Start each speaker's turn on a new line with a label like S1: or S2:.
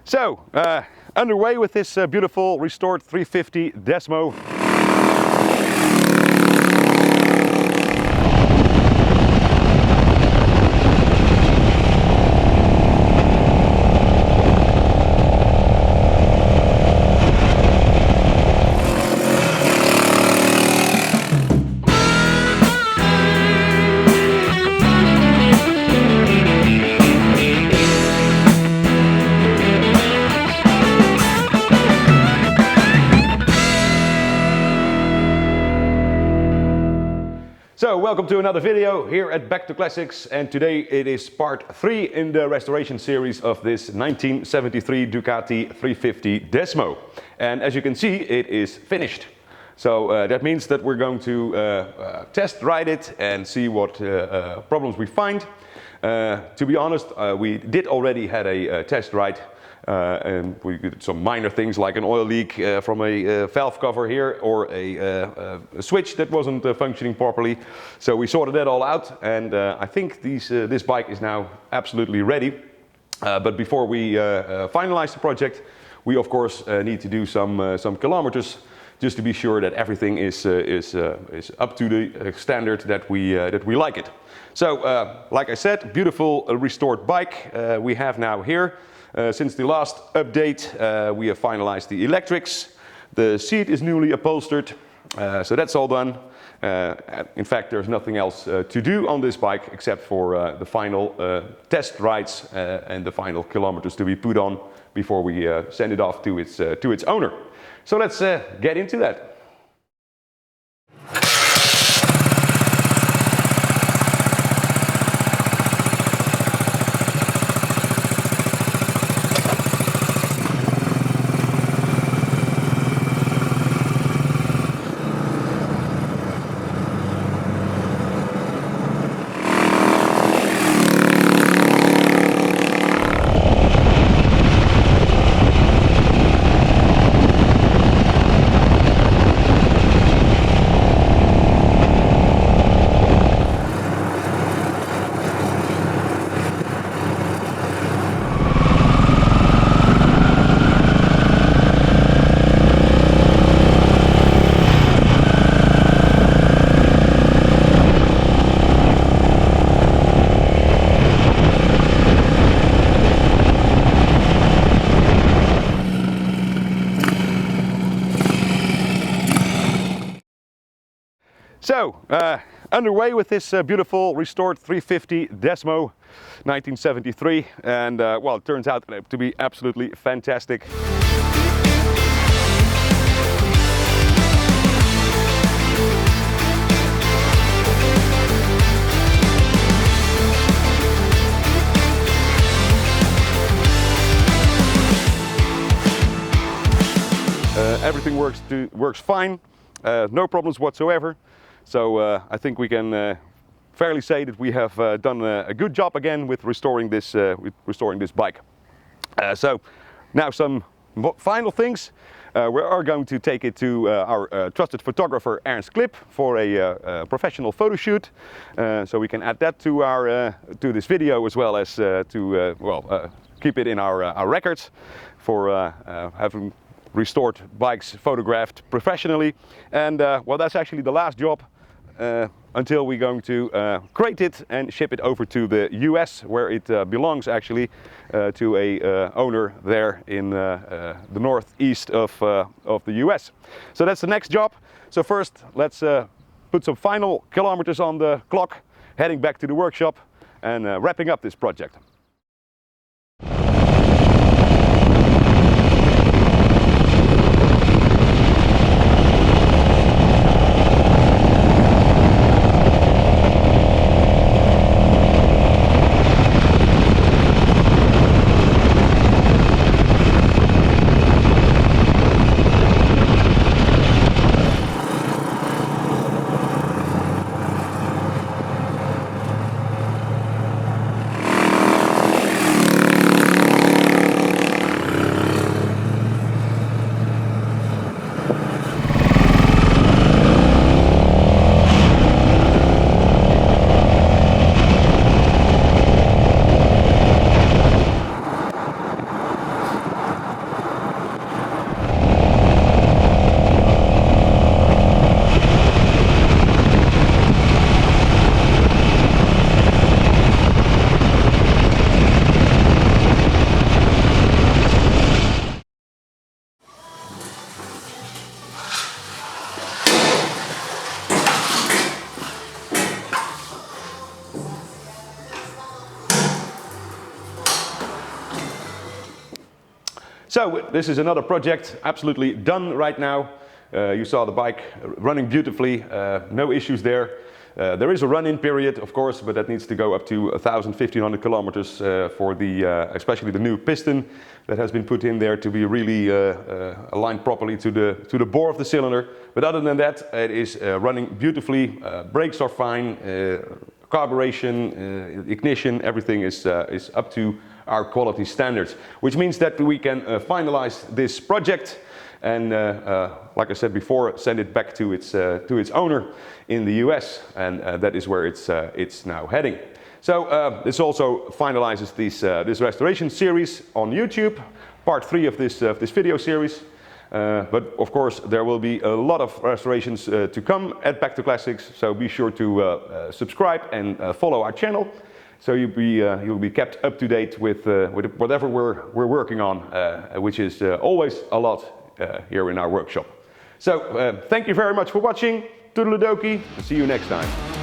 S1: So, underway with this beautiful restored 350 Desmo. So, welcome to another video here at Back to Classics, and today it is part 3 in the restoration series of this 1973 Ducati 350 Desmo. And as you can see, it is finished. So that means that we're going to test ride it and see what problems we find. To be honest, we did already had a test ride. And we did some minor things like an oil leak from a valve cover here, or a switch that wasn't functioning properly. So we sorted that all out, and I think this bike is now absolutely ready. But before we finalize the project, we of course need to do some kilometers, just to be sure that everything is up to the standard that we like it. So like I said, beautiful restored bike we have now here. Since the last update, we have finalized the electrics. The seat is newly upholstered, so that's all done. In fact, there's nothing else to do on this bike except for the final test rides and the final kilometers to be put on before we send it off to its owner. So let's get into that. So, underway with this beautiful restored 350 Desmo 1973, and well, it turns out to be absolutely fantastic. Everything works fine, no problems whatsoever. So I think we can fairly say that we have done a good job again with restoring this bike. So now some final things. We are going to take it to our trusted photographer Ernst Clip for a professional photo shoot, so we can add that to this video, as well as to keep it in our records for having restored bikes photographed professionally. And well, that's actually the last job until we're going to crate it and ship it over to the US, where it belongs actually to a owner there in the northeast of the US. So that's the next job. So first, let's put some final kilometers on the clock, heading back to the workshop and wrapping up this project. So this is another project absolutely done right now. You saw the bike running beautifully, no issues there. There is a run-in period, of course, but that needs to go up to 1,000–1,500 kilometers for the, especially the new piston that has been put in there to be really aligned properly to the bore of the cylinder. But other than that, it is running beautifully. Brakes are fine, carburation, ignition, everything is up to our quality standards, which means that we can finalize this project and like I said before, send it back to its owner in the US, and that is where it's now heading. So this also finalizes this restoration series on YouTube, part 3 of this video series. But of course there will be a lot of restorations to come at Back to Classics, so be sure to subscribe and follow our channel, so you'll be kept up to date with whatever we're working on, which is always a lot here in our workshop. So thank you very much for watching. Toodaloo-dokey, and see you next time.